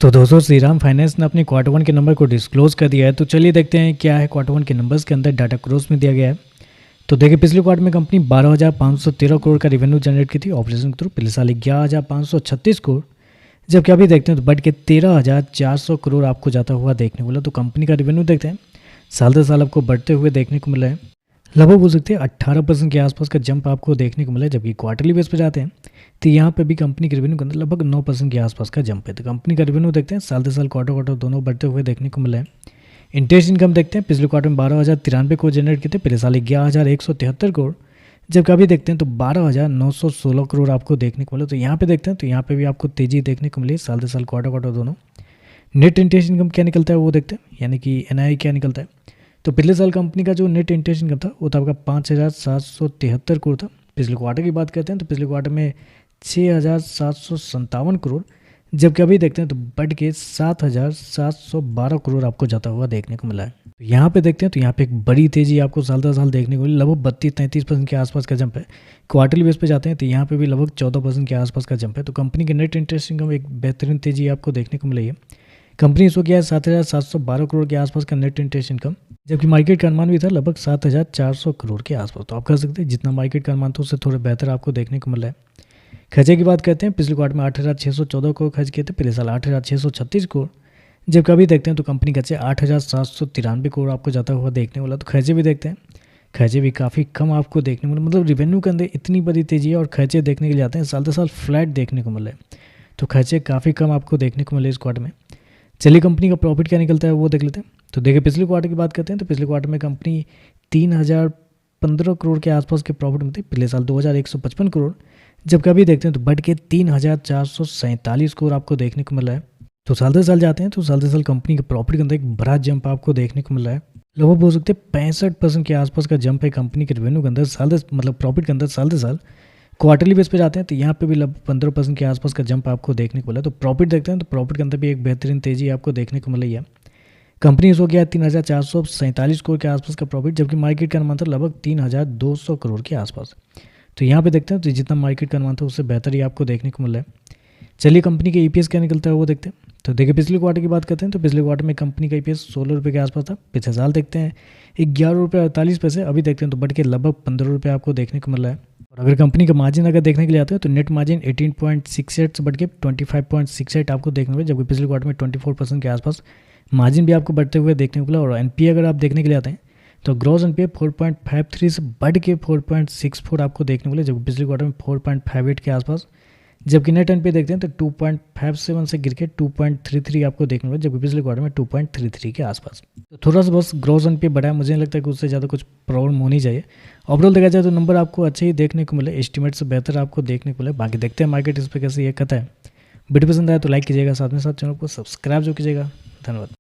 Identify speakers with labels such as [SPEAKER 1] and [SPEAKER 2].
[SPEAKER 1] तो दोस्तों श्रीराम फाइनेंस ने अपने क्वार्टर वन के नंबर को डिस्क्लोज कर दिया है। तो चलिए देखते हैं क्या है क्वार्टर वन के नंबर्स के अंदर डाटा क्रॉस में दिया गया है। तो देखिए पिछले क्वार्टर में कंपनी 12,513 करोड़ का रेवेन्यू जनरेट की थी ऑपरेशन के थ्रू। पिछले साल 11,536 करोड़, जबकि अभी देखते हैं तो बढ़ के 13,400 करोड़ आपको जाता हुआ देखने को मिला। तो कंपनी का रेवेन्यू देखते हैं साल दर साल आपको बढ़ते हुए देखने को मिला है। लगभग बोल सकते हैं 18% के आसपास का जंप आपको देखने को मिला है। जबकि क्वार्टरली बेस पर जाते हैं तो यहाँ पे भी कंपनी के रेवेन्यू के अंदर लगभग 9% के आसपास का जंप है। तो कंपनी का रेवेन्यू देखते हैं साल दर साल क्वार्टर दोनों बढ़ते हुए देखने को मिला है। इंटरेस्ट इनकम देखते हैं पिछले क्वार्टर में 12,093 करोड़ जनरेट किए थे, पिछले साल 11,173 करोड़, जबकि अभी देखते हैं तो 12,916 करोड़ आपको देखने को मिला। तो यहाँ पे देखते हैं तो यहाँ पे भी आपको तेजी देखने को मिली साल दर साल क्वार्टर दोनों। नेट इंटरेस्ट इनकम क्या निकलता है वो देखते हैं, यानी कि NII क्या निकलता है। तो पिछले साल कंपनी का जो नेट इंटरेस्ट इनकम था वो था आपका 5,773 करोड़ था। पिछले क्वार्टर की बात करते हैं तो पिछले क्वार्टर में 6,757 करोड़, जबकि अभी देखते हैं तो बढ़ के 7,712 करोड़ आपको जाता हुआ देखने को मिला है। तो यहाँ पे देखते हैं तो यहाँ पे एक बड़ी तेजी आपको साल दर साल देखने को मिली। लगभग 32-33% के आसपास का जंप है। क्वार्टरली बेस पे जाते हैं तो यहाँ पे भी लगभग 14% के आसपास का जंप है। तो कंपनी के नेट इंटरेस्ट इनकम एक बेहतरीन तेजी आपको देखने को मिली है। कंपनी इसको किया है 7,712 करोड़ के आसपास का नेट इंटरेस्ट इनकम, जबकि मार्केट का अनुमान भी था लगभग 7,400 करोड़ के आसपास। तो आप कह सकते हैं जितना मार्केट का अनुमान था उससे थोड़ा बेहतर आपको देखने को मिल रहा है। खर्चे की बात करते हैं, पिछले क्वार्टर में 8,614 करोड़ खर्च किए थे, पिछले साल 8,636 करोड़, जबकि अभी देखते हैं तो कंपनी खर्चे 8,793 करोड़ आपको जाता हुआ देखने को मिला। तो खर्चे भी देखते हैं, खर्चे भी काफ़ी कम आपको देखने को मिला। मतलब रेवेन्यू के अंदर इतनी बड़ी तेजी है और खर्चे देखने के लिए आते हैं साल दर साल फ्लैट देखने को मिल रहा है। तो खर्चे काफ़ी कम आपको देखने को मिले इस क्वार्टर में। चलिए कंपनी का प्रॉफिट क्या निकलता है वो देख लेते हैं। तो देखिए पिछले क्वार्टर की बात करते हैं तो पिछले क्वार्टर में कंपनी 3,015 करोड़ के आसपास के प्रॉफिट में थी, पिछले साल 2,155 करोड़, जबकि अभी देखते हैं तो बढ़ के 3,447 करोड़ आपको देखने को मिला है। तो साल दर साल जाते हैं तो साल दर साल कंपनी के प्रॉफिट के अंदर एक बड़ा जंप आपको देखने को मिला है। लगभग बोल सकते हैं 65% के आसपास का जंप है कंपनी के रेवेन्यू के अंदर साल दर मतलब प्रॉफिट के अंदर साल दर साल। क्वार्टरली बेस पे जाते हैं तो यहाँ पे भी लगभग 15% के आसपास का जंप आपको देखने को मिला। तो प्रॉफिट देखते हैं तो प्रॉफिट के अंदर भी एक बेहतरीन तेजी आपको देखने को मिली है। कंपनी इसको किया 3,447 करोड़ के आसपास का प्रॉफिट, जबकि मार्केट का अनुमान था लगभग 3,200 करोड़ के आसपास। तो यहाँ पे देखते हैं तो जितना मार्केट का अनुमान था उससे बेहतर ही आपको देखने को मिला है। चलिए कंपनी के EPS क्या निकलता है वो देखते हैं। तो देखिए पिछले क्वार्टर की बात करते हैं तो पिछले क्वार्टर में कंपनी का EPS 16 रुपये के आसपास था, पिछले साल देखते हैं 11.48 रुपये, अभी देखते हैं तो बढ़ के लगभग 15 रुपये आपको देखने को मिल रहा है। और अगर कंपनी का मार्जिन अगर देखने के लिए आते हैं तो नेट मार्जिन 18.68 से बढ़ के 25.68 आपको देखने को मिला, जबकि पिछले क्वार्टर में 24% के आसपास मार्जिन भी आपको बढ़ते हुए देखने को मिला। और NPA अगर आप देखने के लिए आते हैं तो ग्रॉस NPA 4.53 से बढ़ के 4.64 आपको देखने को मिला, जबकि पिछले क्वार्टर में 4.58 के आसपास, जबकि नेट NPA देखते हैं तो 2.57 से गिर के 2.33 आपको देखने को मिला, जबकि पिछले क्वार्टर में 2.33 के आसपास। तो थोड़ा सा बस ग्रॉस NPA बढ़ा है, मुझे नहीं लगता कि उससे ज़्यादा कुछ प्रॉब्लम होनी चाहिए। ओवरऑल देखा जाए तो नंबर आपको अच्छे ही देखने को मिले, एस्टिमेट से बेहतर आपको देखने को मिले। बाकी देखते हैं मार्केट इस पर कैसे ये कहता है। वीडियो पसंद आया तो लाइक कीजिएगा, साथ में साथ चैनल को सब्सक्राइब जो कीजिएगा। धन्यवाद।